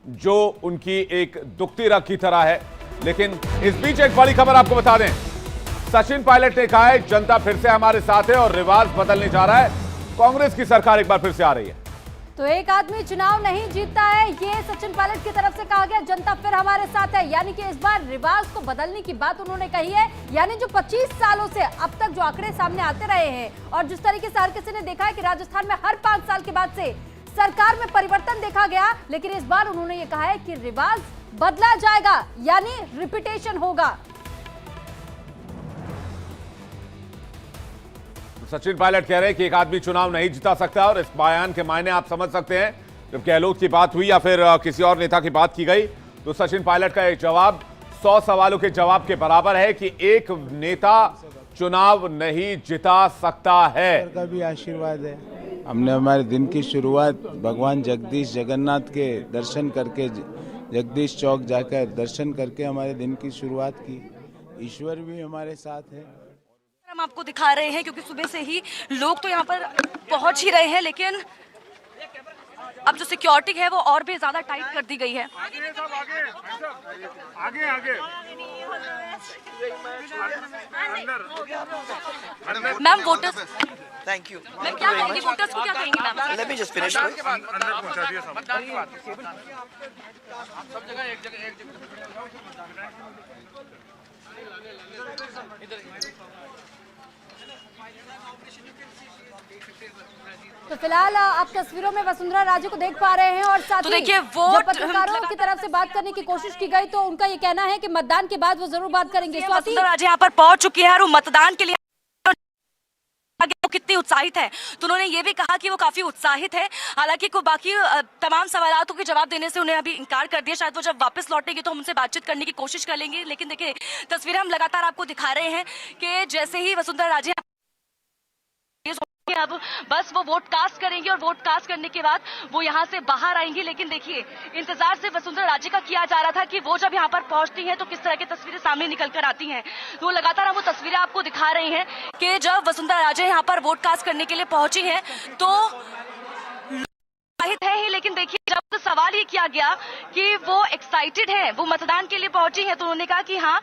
जो उनकी एक दुखती रग की तरह है। लेकिन इस बीच एक बड़ी खबर आपको बता दें, सचिन पायलट ने कहा है जनता फिर से हमारे साथ है और रिवाज बदलने जा रहा है, कांग्रेस की सरकार एक बार फिर से आ रही है। तो एक आदमी चुनाव नहीं जीतता है, ये सचिन पायलट की तरफ से कहा गया, जनता फिर हमारे साथ है। यानी कि इस बार रिवाज को बदलने की बात उन्होंने कही है। यानी जो 25 सालों से अब तक जो आंकड़े सामने आते रहे हैं और जिस तरीके से हर किसी ने देखा है कि राजस्थान में हर 5 साल के बाद से सरकार में परिवर्तन देखा गया, लेकिन इस बार उन्होंने ये कहा है कि रिवाज बदला जाएगा, यानी रिपीटेशन होगा। सचिन पायलट कह रहे हैं कि एक आदमी चुनाव नहीं जिता सकता और इस बयान के मायने आप समझ सकते हैं। जब गहलोत की बात हुई या फिर किसी और नेता की बात की गई तो सचिन पायलट का एक जवाब 100 सवालों के जवाब के बराबर है कि एक नेता चुनाव नहीं जिता सकता है। का भी आशीर्वाद है। हमने हमारे दिन की शुरुआत भगवान जगदीश जगन्नाथ के दर्शन करके, जगदीश चौक जाकर दर्शन करके हमारे दिन की शुरुआत की। ईश्वर भी हमारे साथ है। हम आपको दिखा रहे हैं क्योंकि सुबह से ही लोग तो यहाँ पर पहुंच ही रहे हैं, लेकिन अब जो सिक्योरिटी है वो और भी ज्यादा टाइट कर दी गई है। आगे ma'am voters, thank you ma'am क्या कहेंगी वोटर्स को, क्या कहेंगी ma'am? Let me just finish सब जगह एक जगह तो फिलहाल आप तस्वीरों में वसुंधरा राजे को देख पा रहे हैं और साथ तो ही देखिए जब पत्रकारों की तरफ से बात करने की कोशिश की गई तो उनका ये कहना है कि मतदान के बाद वो जरूर बात करेंगे। वसुंधरा राजे यहाँ पर पहुंच चुकी है और वो मतदान के लिए कितनी उत्साहित है, तो उन्होंने ये भी कहा कि वो काफी उत्साहित है। हालांकि को बाकी तमाम सवालों के जवाब देने से उन्हें अभी इनकार कर दिया। शायद वो जब वापस लौटेंगे तो हम उनसे बातचीत करने की कोशिश कर लेंगे। लेकिन देखिए तस्वीरें हम लगातार आपको दिखा रहे हैं कि जैसे ही वसुंधरा राजे अब बस वो वोट कास्ट करेंगे और वोट कास्ट करने के बाद वो यहाँ से बाहर आएंगी। लेकिन देखिए इंतजार से वसुंधरा राजे का किया जा रहा था कि वो जब यहाँ पर पहुंचती हैं तो किस तरह की तस्वीरें सामने निकल कर आती हैं। तो लगातार हम वो तस्वीरें आपको दिखा रहे हैं कि जब वसुंधरा राजे यहाँ पर वोट कास्ट करने के लिए पहुंची हैं तो है ही, लेकिन देखिए जब तो सवाल ये किया गया कि वो एक्साइटेड है, वो मतदान के लिए पहुंची है, तो उन्होंने कहा कि हाँ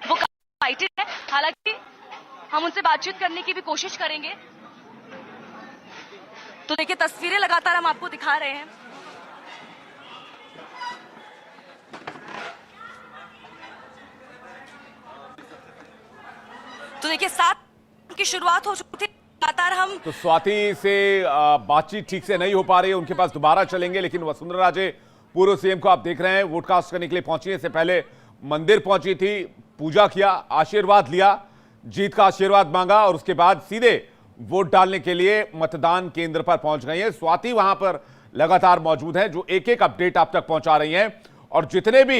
वो एक्साइटेड है। हालांकि हम उनसे बातचीत करने की भी कोशिश करेंगे। तो देखिए तस्वीरें लगातार हम आपको दिखा रहे हैं। तो देखिए 7 की शुरुआत हो चुकी थी, लगातार हम तो स्वाति से बातचीत ठीक से नहीं हो पा रही है, उनके पास दोबारा चलेंगे। लेकिन वसुंधरा राजे पूर्व सीएम को आप देख रहे हैं वोट कास्ट करने के लिए पहुंची है। इससे पहले मंदिर पहुंची थी, पूजा किया, आशीर्वाद लिया, जीत का आशीर्वाद मांगा और उसके बाद सीधे वोट डालने के लिए मतदान केंद्र पर पहुंच गई है। स्वाति वहां पर लगातार मौजूद है जो एक एक अपडेट आप तक पहुंचा रही हैं और जितने भी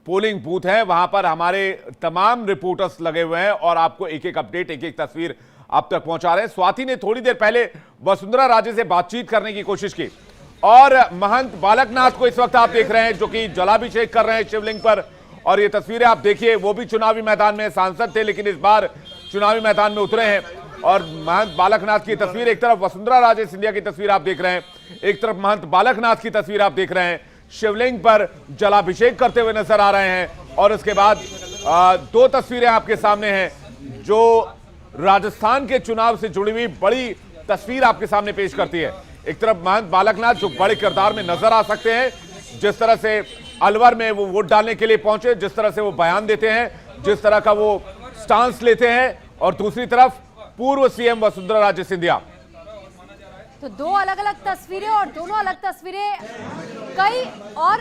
पोलिंग बूथ हैं वहां पर हमारे तमाम रिपोर्टर्स लगे हुए हैं और आपको एक एक अपडेट, एक एक तस्वीर आप तक पहुंचा रहे हैं। स्वाति ने थोड़ी देर पहले वसुंधरा राजे से बातचीत करने की कोशिश की और महंत बालकनाथ को इस वक्त आप देख रहे हैं जो कि जलाभिषेक कर रहे हैं शिवलिंग पर। और ये तस्वीरें आप देखिए, वो भी चुनावी मैदान में सांसद थे लेकिन इस बार चुनावी मैदान में उतरे हैं। और महंत बालकनाथ की तस्वीर, एक तरफ वसुंधरा राजे सिंधिया की तस्वीर आप देख रहे हैं, एक तरफ महंत बालकनाथ की तस्वीर आप देख रहे हैं, शिवलिंग पर जलाभिषेक करते हुए नजर आ रहे हैं। और उसके बाद 2 तस्वीरें आपके सामने हैं जो राजस्थान के चुनाव से जुड़ी हुई बड़ी तस्वीर आपके सामने पेश करती है। एक तरफ महंत बालकनाथ जो बड़े किरदार में नजर आ सकते हैं, जिस तरह से अलवर में वो वोट डालने के लिए पहुंचे, जिस तरह से वो बयान देते हैं, जिस तरह का वो स्टांस लेते हैं, और दूसरी तरफ पूर्व सीएम वसुंधरा राजे सिंधिया। तो 2 अलग अलग तस्वीरें और दोनों अलग तस्वीरें कई और